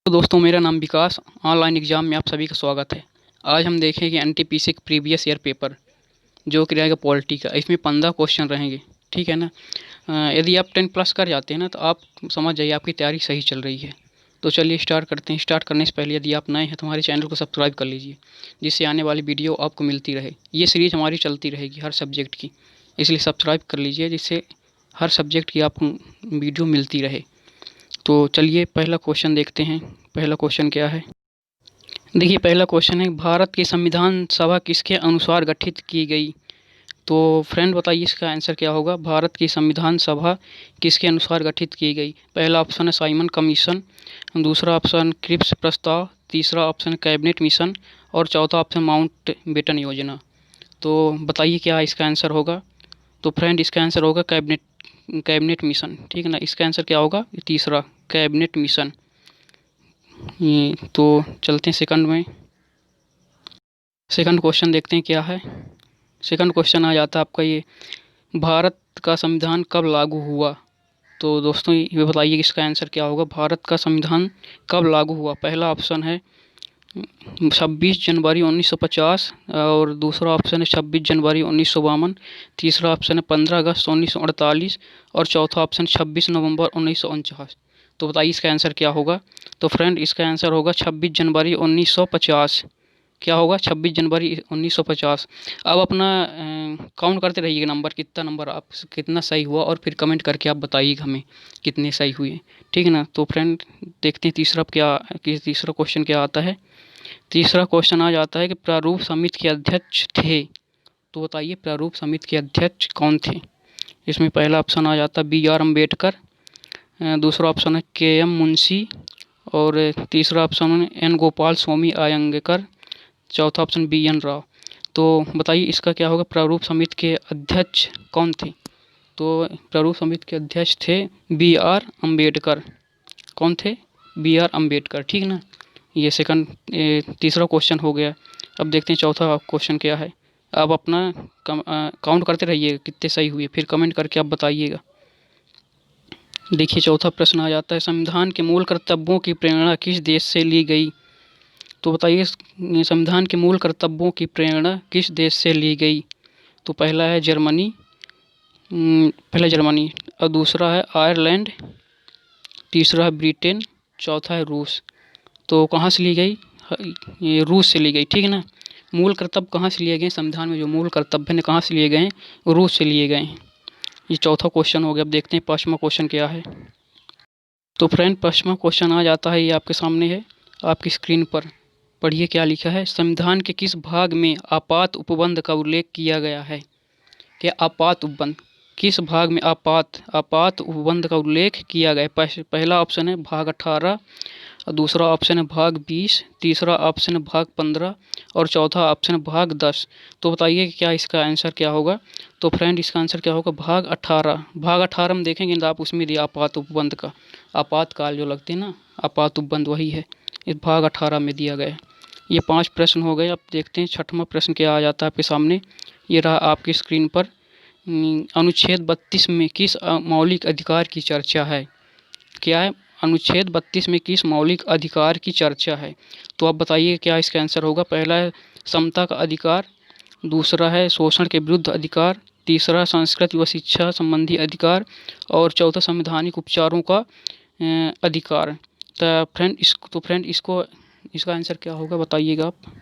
तो दोस्तों, मेरा नाम विकास। ऑनलाइन एग्ज़ाम में आप सभी का स्वागत है। आज हम देखेंगे एनटीपीसी का प्रीवियस ईयर पेपर, जो कि रहेगा पॉलिटी का। इसमें 15 क्वेश्चन रहेंगे, ठीक है ना। यदि आप 10 प्लस कर जाते हैं ना, तो आप समझ जाइए आपकी तैयारी सही चल रही है। तो चलिए स्टार्ट करते हैं। स्टार्ट करने से पहले यदि आप नए हैं तो हमारे चैनल को सब्सक्राइब कर लीजिए, जिससे आने वाली वीडियो आपको मिलती रहे। ये सीरीज़ हमारी चलती रहेगी हर सब्जेक्ट की, इसलिए सब्सक्राइब कर लीजिए, जिससे हर सब्जेक्ट की आपको वीडियो मिलती रहे। तो चलिए पहला क्वेश्चन देखते हैं। पहला क्वेश्चन क्या है? देखिए, पहला क्वेश्चन है, भारत की संविधान सभा किसके अनुसार गठित की गई? तो फ्रेंड बताइए इसका आंसर क्या होगा। भारत की संविधान सभा किसके अनुसार गठित की गई? पहला ऑप्शन है साइमन कमीशन, दूसरा ऑप्शन क्रिप्स प्रस्ताव, तीसरा ऑप्शन कैबिनेट मिशन और चौथा ऑप्शन माउंट बेटन योजना। तो बताइए क्या इसका आंसर होगा। तो फ्रेंड इसका आंसर होगा कैबिनेट मिशन, ठीक है ना। इसका आंसर क्या होगा? तीसरा, कैबिनेट मिशन। ये तो चलते हैं सेकंड में। सेकंड क्वेश्चन देखते हैं क्या है। सेकंड क्वेश्चन आ जाता है आपका ये, भारत का संविधान कब लागू हुआ? तो दोस्तों ये बताइए इसका आंसर क्या होगा। भारत का संविधान कब लागू हुआ? पहला ऑप्शन है 26 जनवरी 1950 और दूसरा ऑप्शन है 26 जनवरी 1952, तीसरा ऑप्शन है 15 अगस्त 1948 और चौथा ऑप्शन 26 नवंबर 1949। तो बताइए इसका आंसर क्या होगा। तो फ्रेंड इसका आंसर होगा 26 जनवरी 1950। क्या होगा? 26 जनवरी 1950। अब अपना काउंट करते रहिएगा नंबर, कितना नंबर आप कितना सही हुआ, और फिर कमेंट करके आप बताइएगा हमें कितने सही हुए, ठीक है ना। तो फ्रेंड देखते हैं तीसरा क्वेश्चन क्या आता है। तीसरा क्वेश्चन आ जाता है कि प्रारूप समिति के अध्यक्ष थे। तो बताइए प्रारूप समिति के अध्यक्ष कौन थे। इसमें पहला ऑप्शन आ जाता है BR अम्बेडकर, दूसरा ऑप्शन है KM मुंशी और तीसरा ऑप्शन है N गोपाल स्वामी अयंगकर, चौथा ऑप्शन BN राव। तो बताइए इसका क्या होगा। प्रारूप समिति के अध्यक्ष कौन थे? तो प्रारूप समिति के अध्यक्ष थे BR अम्बेडकर। कौन थे? BR अम्बेडकर, ठीक ना। ये तीसरा क्वेश्चन हो गया। अब देखते हैं चौथा क्वेश्चन क्या है। आप अपना काउंट करते रहिएगा कितने सही हुए, फिर कमेंट करके आप बताइएगा। देखिए चौथा प्रश्न आ जाता है, संविधान के मूल कर्तव्यों की प्रेरणा किस देश से ली गई? तो बताइए संविधान के मूल कर्तव्यों की प्रेरणा किस देश से ली गई? तो पहला है जर्मनी, और दूसरा है आयरलैंड, तीसरा है ब्रिटेन, चौथा है रूस। तो कहाँ से ली गई? ये रूस से ली गई, ठीक है ना। मूल कर्तव्य कहाँ से लिए गए? संविधान में जो मूल कर्तव्य हैं कहाँ से लिए गए हैं? रूस से लिए गए हैं। ये चौथा क्वेश्चन हो गया। अब देखते हैं पांचवा क्वेश्चन क्या है। तो फ्रेंड पांचवा क्वेश्चन आ जाता है, ये आपके सामने है आपकी स्क्रीन पर। पढ़िए क्या लिखा है। संविधान के किस भाग में आपात उपबंध का उल्लेख किया गया है? क्या आपात उपबंध किस भाग में आपात उपबंध का उल्लेख किया गया है? पहला ऑप्शन है भाग 18, दूसरा ऑप्शन है भाग 20, तीसरा ऑप्शन है भाग 15 और चौथा ऑप्शन है भाग 10। तो बताइए क्या इसका आंसर क्या होगा। तो फ्रेंड इसका आंसर क्या होगा? भाग 18। भाग 18 में देखेंगे तो आप उसमें दिया आपात उपबंध का, आपातकाल जो लगते हैं ना, आपात उपबंध वही है, इस भाग 18 में दिया गया है। ये 5 प्रश्न हो गए। अब देखते हैं छठवां प्रश्न क्या आ जाता है आपके सामने। ये रहा आपकी स्क्रीन पर। अनुच्छेद 32 में किस मौलिक अधिकार की चर्चा है? क्या है? अनुच्छेद 32 में किस मौलिक अधिकार की चर्चा है? तो आप बताइए क्या इसका आंसर होगा। पहला है समता का अधिकार, दूसरा है शोषण के विरुद्ध अधिकार, तीसरा संस्कृति व शिक्षा संबंधी अधिकार और चौथा संवैधानिक उपचारों का अधिकार। तो फ्रेंड इसका आंसर क्या होगा बताइएगा आप।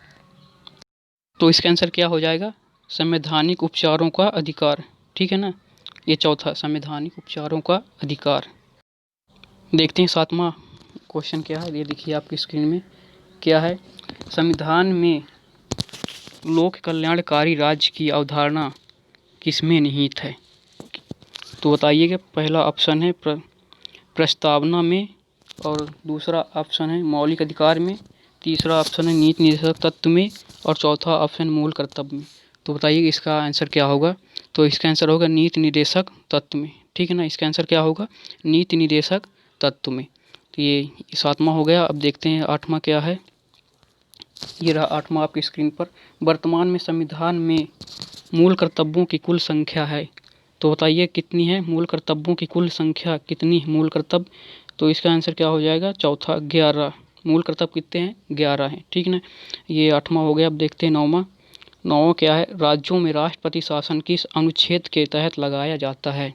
तो इसका आंसर क्या हो जाएगा? संवैधानिक उपचारों का अधिकार, ठीक है ना। ये चौथा, संवैधानिक उपचारों का अधिकार। देखते हैं सातवां क्वेश्चन क्या है। ये देखिए आपकी स्क्रीन में क्या है। संविधान में लोक कल्याणकारी राज्य की अवधारणा किसमें निहित है? तो बताइएगा। पहला ऑप्शन है प्रस्तावना में और दूसरा ऑप्शन है मौलिक अधिकार में, तीसरा ऑप्शन है नीति निर्देशक तत्व में और चौथा ऑप्शन मूल कर्तव्य में। तो बताइए इसका आंसर क्या होगा। तो इसका आंसर होगा नीति निर्देशक तत्व में, ठीक है ना। इसका आंसर क्या होगा? नीति निर्देशक तत्व में। तो ये सातवां हो गया। अब देखते हैं आठवां क्या है। ये रहा आठवां आपकी स्क्रीन पर। वर्तमान में संविधान में मूल कर्तव्यों की कुल संख्या है। तो बताइए कितनी है मूल कर्तव्यों की कुल संख्या, कितनी है मूल कर्तव्य? तो इसका आंसर क्या हो जाएगा? चौथा, 11। मूल करतब कितने हैं, 11 हैं, ठीक ना। ये 8वां हो गया। अब देखते हैं 9वां क्या है, राज्यों में राष्ट्रपति शासन किस अनुच्छेद के तहत लगाया जाता है।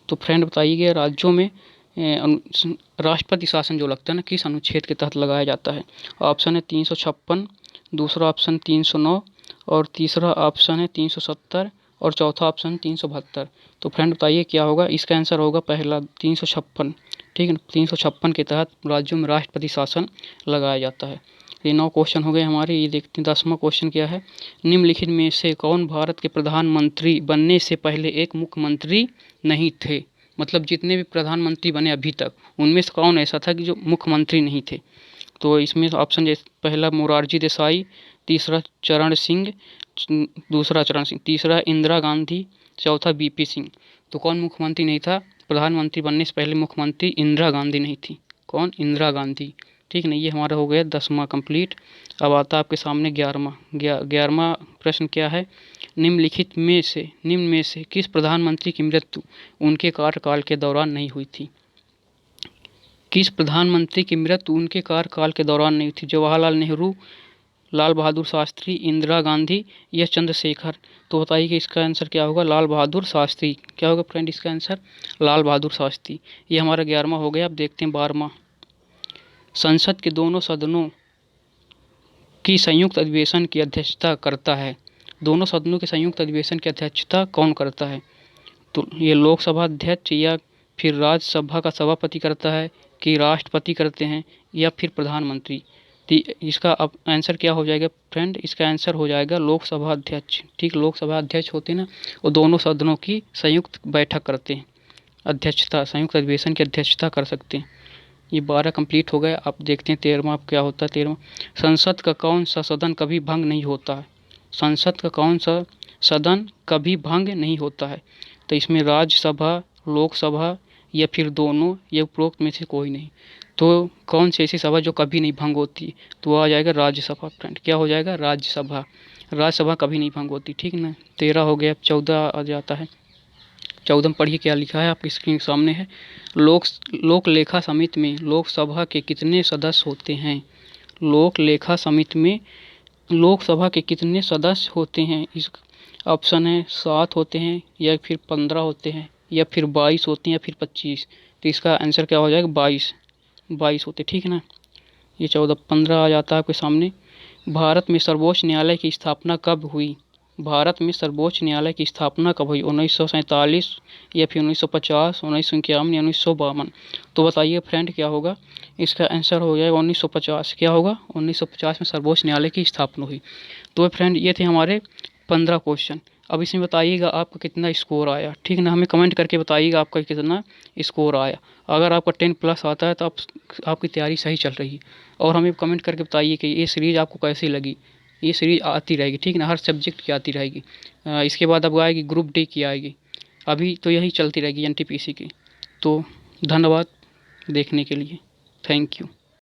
तो फ्रेंड बताइए राज्यों में राष्ट्रपति शासन जो लगता है ना, किस अनुच्छेद के तहत लगाया जाता है। ऑप्शन है 356, दूसरा ऑप्शन 309 और तीसरा ऑप्शन है 370 और चौथा ऑप्शन 372। तो फ्रेंड बताइए क्या होगा, इसका आंसर होगा पहला 356, ठीक है ना। 356 के तहत राज्यों में राष्ट्रपति शासन लगाया जाता है। ये 9 क्वेश्चन हो गए हमारे। ये देखते हैं 10वां क्वेश्चन क्या है, निम्नलिखित में से कौन भारत के प्रधानमंत्री बनने से पहले एक मुख्यमंत्री नहीं थे। मतलब जितने भी प्रधानमंत्री बने अभी तक, उनमें से कौन ऐसा था कि जो मुख्यमंत्री नहीं थे। तो इसमें ऑप्शन जैसे पहला मोरारजी देसाई, तीसरा चरण सिंह, दूसरा चरण सिंह, तीसरा इंदिरा गांधी, चौथा बीपी सिंह। तो कौन मुख्यमंत्री नहीं था, प्रधानमंत्री बनने से पहले मुख्यमंत्री इंदिरा गांधी नहीं थी। कौन, इंदिरा गांधी, ठीक है ना। ये हमारा हो गया 10वां कंप्लीट। अब आता है आपके सामने 11वां प्रश्न क्या है, निम्न में से किस प्रधानमंत्री की मृत्यु उनके कार्यकाल के दौरान नहीं हुई थी। किस प्रधानमंत्री की मृत्यु उनके कार्यकाल के दौरान नहीं हुई थी। जवाहरलाल नेहरू, लाल बहादुर शास्त्री, इंदिरा गांधी या चंद्रशेखर। तो बताइए कि इसका आंसर क्या होगा, लाल बहादुर शास्त्री। क्या होगा फ्रेंड इसका आंसर, लाल बहादुर शास्त्री। ये हमारा 11वां हो गया। अब देखते हैं 12वां, संसद के दोनों सदनों की संयुक्त अधिवेशन की अध्यक्षता करता है। दोनों सदनों के संयुक्त अधिवेशन की अध्यक्षता कौन करता है। तो ये लोकसभा अध्यक्ष या फिर राज्यसभा का सभापति करता है, कि राष्ट्रपति करते हैं, या फिर प्रधानमंत्री। तो इसका अब आंसर क्या हो जाएगा फ्रेंड, इसका आंसर हो जाएगा लोकसभा अध्यक्ष। ठीक, लोकसभा अध्यक्ष होते हैं ना, वो दोनों सदनों की संयुक्त बैठक करते हैं, अध्यक्षता, संयुक्त अधिवेशन की अध्यक्षता कर सकते हैं। ये 12 कंप्लीट हो गए। आप देखते हैं 13वां अब क्या होता है। 13वां, संसद का कौन सा सदन कभी भंग नहीं होता है। संसद का कौन सा सदन कभी भंग नहीं होता है। तो इसमें राज्यसभा, लोकसभा या फिर दोनों, या उपरोक्त में से कोई नहीं। तो कौन सी ऐसी सभा जो कभी नहीं भंग होती, तो आ जाएगा राज्यसभा फ्रेंड। क्या हो जाएगा, राज्यसभा। राज्यसभा कभी नहीं भंग होती, ठीक ना। 13 हो गया। अब 14 आ जाता है। 14 में पढ़िए क्या लिखा है, आपकी स्क्रीन के सामने है। लोक लेखा समिति में लोकसभा के कितने सदस्य होते हैं। लोक लेखा समिति में लोकसभा के कितने सदस्य होते हैं। इस ऑप्शन है 7 होते हैं, या फिर 15 होते हैं, या फिर 22 होते हैं, या फिर 25। तो इसका आंसर क्या हो जाएगा, 22 होते, ठीक है ना। ये 14, 15 आ जाता है आपके सामने। भारत में सर्वोच्च न्यायालय की स्थापना कब हुई। भारत में सर्वोच्च न्यायालय की स्थापना कब हुई, 1947 या फिर 1950, 1951 या 1952। तो बताइए फ्रेंड क्या होगा, इसका आंसर हो जाएगा 1950। क्या होगा, 1950 में सर्वोच्च न्यायालय की स्थापना हुई। तो फ्रेंड ये थे हमारे 15 क्वेश्चन। अब इसमें बताइएगा आपका कितना स्कोर आया, ठीक है ना। हमें कमेंट करके बताइएगा आपका कितना स्कोर आया। अगर आपका 10+ आता है तो आपकी तैयारी सही चल रही है। और हमें कमेंट करके बताइए कि ये सीरीज़ आपको कैसी लगी। ये सीरीज आती रहेगी, ठीक ना, हर सब्जेक्ट की आती रहेगी। इसके बाद अब आएगी ग्रुप डी की आएगी। अभी तो यही चलती रहेगी एनटीपीसी की। तो धन्यवाद देखने के लिए, थैंक यू।